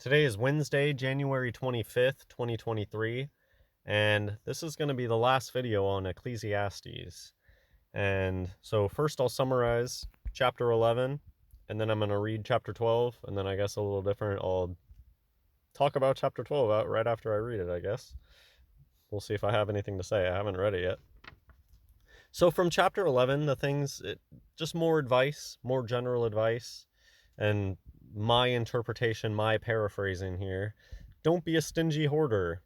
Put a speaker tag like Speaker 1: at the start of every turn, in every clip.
Speaker 1: Today is Wednesday, January 25th, 2023, and this is going to be the last video on Ecclesiastes. And so first I'll summarize chapter 11, and then I'm going to read chapter 12, and then I guess a little different, I'll talk about chapter 12 out right after I read it, I guess. We'll see if I have anything to say. I haven't read it yet. So from chapter 11, just more advice, more general advice, and my interpretation, my paraphrasing here. Don't be a stingy hoarder.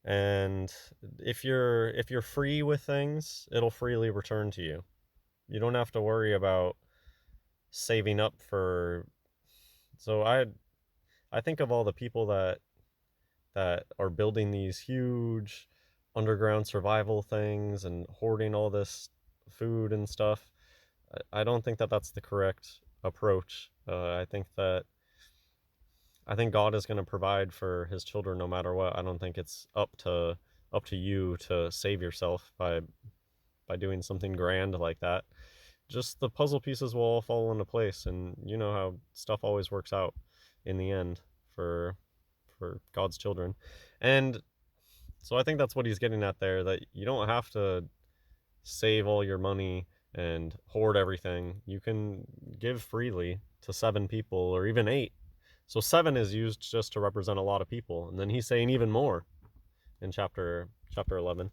Speaker 1: And if you're free with things, it'll freely return to you. You don't have to worry about saving up for. So I think of all the people that are building these huge underground survival things and hoarding all this food and stuff. I don't think that that's the correct approach. I think God is going to provide for his children no matter what. I don't think it's up to you to save yourself by doing something grand like that. Just the puzzle pieces will all fall into place, and you know how stuff always works out in the end for God's children. And so I think that's what he's getting at there, that you don't have to save all your money and hoard everything. You can give freely to 7 people or even 8. So 7 is used just to represent a lot of people, and then he's saying even more in chapter 11.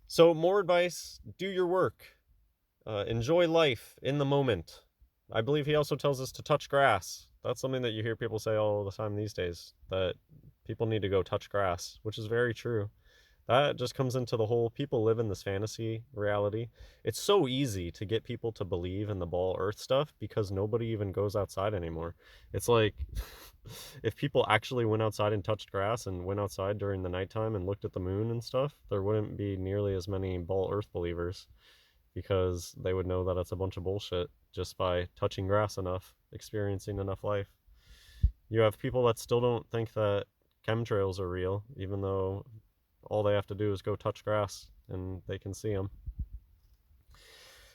Speaker 1: So more advice: do your work, enjoy life in the moment. I believe he also tells us to touch grass. That's something that you hear people say all the time these days, that people need to go touch grass, which is very true. That just comes into the whole people live in this fantasy reality. It's so easy to get people to believe in the ball earth stuff because nobody even goes outside anymore. It's like if people actually went outside and touched grass and went outside during the nighttime and looked at the moon and stuff, there wouldn't be nearly as many ball earth believers because they would know that it's a bunch of bullshit just by touching grass enough, experiencing enough life. You have people that still don't think that chemtrails are real, even though all they have to do is go touch grass and they can see them.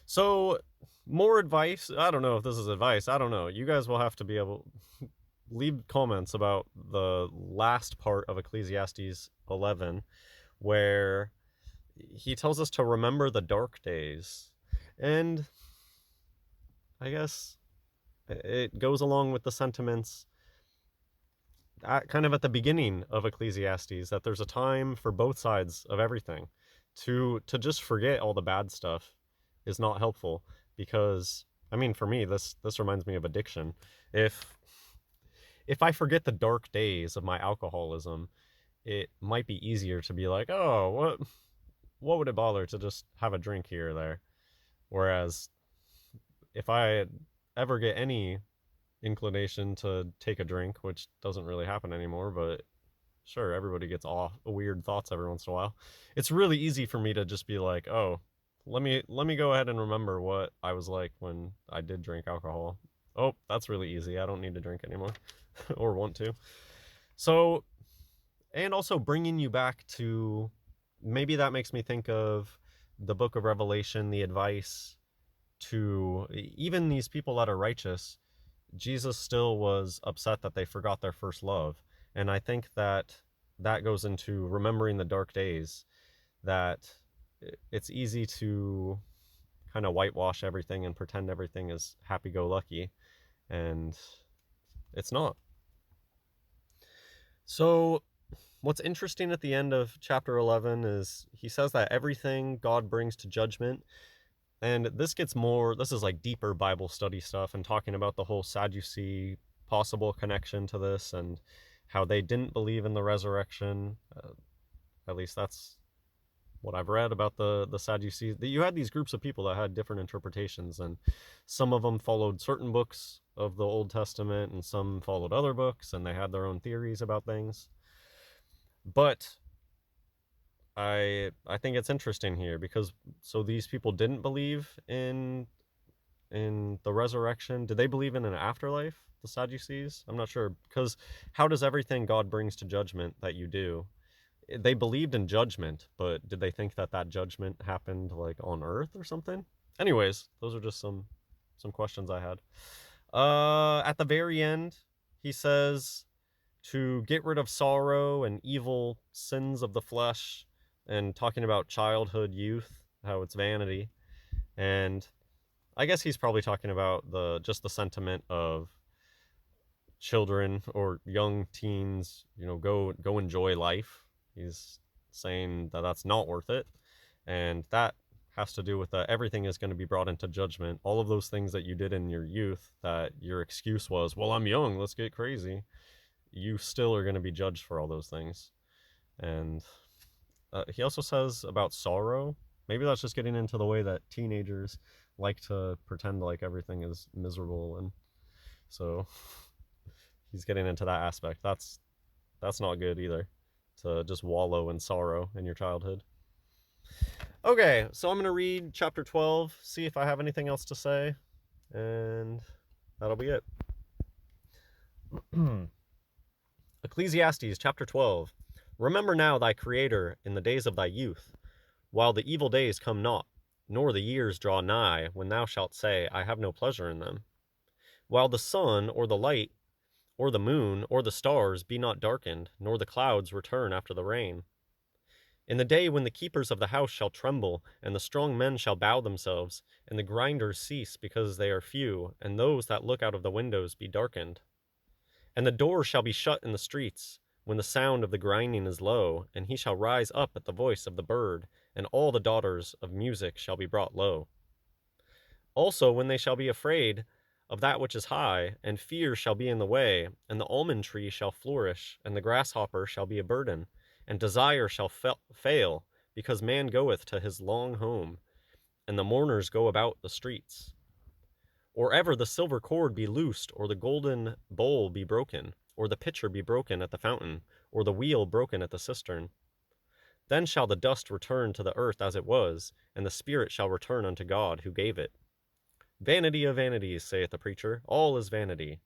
Speaker 1: So, more advice. I don't know if this is advice. I don't know. You guys will have to be able leave comments about the last part of Ecclesiastes 11, where he tells us to remember the dark days. And I guess it goes along with the sentiments kind of at the beginning of Ecclesiastes, that there's a time for both sides of everything. To just forget all the bad stuff is not helpful, because I mean, for me, this reminds me of addiction. If I forget the dark days of my alcoholism, it might be easier to be like, oh, what would it bother to just have a drink here or there? Whereas if I ever get any inclination to take a drink, which doesn't really happen anymore, but sure, everybody gets off weird thoughts every once in a while. It's really easy for me to just be like, oh, let me go ahead and remember what I was like when I did drink alcohol. Oh, that's really easy. I don't need to drink anymore or want to. So, and also bringing you back to, maybe that makes me think of the book of Revelation, the advice to even these people that are righteous. Jesus still was upset that they forgot their first love. And I think that goes into remembering the dark days, that it's easy to kind of whitewash everything and pretend everything is happy-go-lucky, and it's not. So what's interesting at the end of chapter 11 is he says that everything God brings to judgment. And this is like deeper Bible study stuff and talking about the whole Sadducee possible connection to this, and how they didn't believe in the resurrection. At least that's what I've read about the Sadducees. You had these groups of people that had different interpretations, and some of them followed certain books of the Old Testament, and some followed other books, and they had their own theories about things. But I think it's interesting here because so these people didn't believe in the resurrection. Did they believe in an afterlife, the Sadducees? I'm not sure, because how does everything God brings to judgment that you do? They believed in judgment, but did they think that that judgment happened like on earth or something? Anyways, those are just some questions I had. At the very end, he says to get rid of sorrow and evil sins of the flesh, and talking about childhood, youth, how it's vanity. And I guess he's probably talking about just the sentiment of children or young teens, go enjoy life. He's saying that that's not worth it, and that has to do with that everything is going to be brought into judgment. All of those things that you did in your youth, that your excuse was, well, I'm young, let's get crazy, you still are going to be judged for all those things. And he also says about sorrow. Maybe that's just getting into the way that teenagers like to pretend like everything is miserable, and so he's getting into that aspect. That's not good either, to just wallow in sorrow in your childhood. Okay, so I'm going to read chapter 12, see if I have anything else to say, and that'll be it. Ecclesiastes chapter 12. Remember now thy Creator in the days of thy youth, while the evil days come not, nor the years draw nigh, when thou shalt say, I have no pleasure in them. While the sun, or the light, or the moon, or the stars be not darkened, nor the clouds return after the rain. In the day when the keepers of the house shall tremble, and the strong men shall bow themselves, and the grinders cease because they are few, and those that look out of the windows be darkened. And the doors shall be shut in the streets, when the sound of the grinding is low, and he shall rise up at the voice of the bird, and all the daughters of music shall be brought low. Also when they shall be afraid of that which is high, and fear shall be in the way, and the almond tree shall flourish, and the grasshopper shall be a burden, and desire shall fail, because man goeth to his long home, and the mourners go about the streets. Or ever the silver cord be loosed, or the golden bowl be broken, or the pitcher be broken at the fountain, or the wheel broken at the cistern. Then shall the dust return to the earth as it was, and the spirit shall return unto God who gave it. Vanity of vanities, saith the preacher, all is vanity.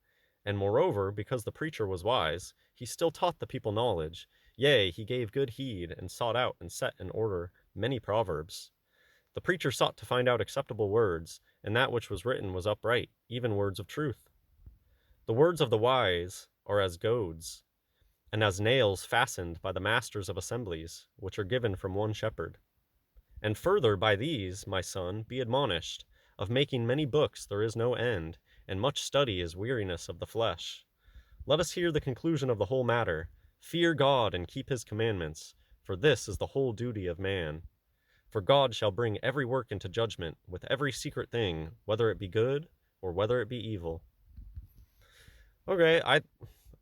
Speaker 1: And moreover, because the preacher was wise, he still taught the people knowledge. Yea, he gave good heed, and sought out and set in order many proverbs. The preacher sought to find out acceptable words, and that which was written was upright, even words of truth. The words of the wise are as goads, and as nails fastened by the masters of assemblies, which are given from one shepherd. And further by these, my son, be admonished, of making many books there is no end, and much study is weariness of the flesh. Let us hear the conclusion of the whole matter. Fear God and keep his commandments, for this is the whole duty of man. For God shall bring every work into judgment, with every secret thing, whether it be good or whether it be evil. Okay, I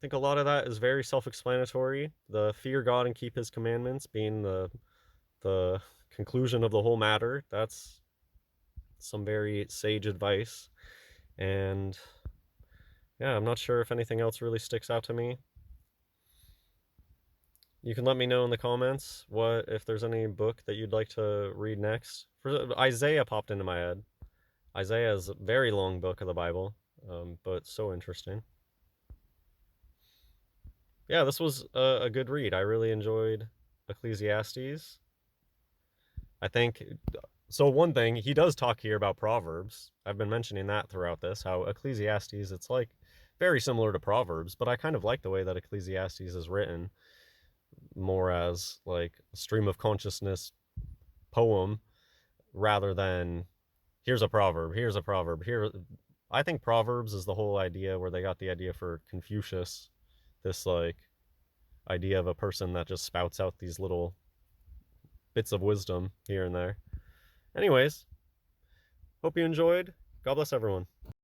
Speaker 1: think a lot of that is very self-explanatory. The fear God and keep his commandments being the conclusion of the whole matter. That's some very sage advice. And yeah, I'm not sure if anything else really sticks out to me. You can let me know in the comments if there's any book that you'd like to read next. Isaiah popped into my head. Isaiah is a very long book of the Bible, but so interesting. Yeah, this was a good read. I really enjoyed Ecclesiastes. I think, so one thing, he does talk here about Proverbs. I've been mentioning that throughout this, how Ecclesiastes, it's like very similar to Proverbs, but I kind of like the way that Ecclesiastes is written more as like a stream of consciousness poem rather than here's a proverb, here's a proverb, here. I think Proverbs is the whole idea where they got the idea for Confucius, this like idea of a person that just spouts out these little bits of wisdom here and there. Anyways, hope you enjoyed. God bless everyone.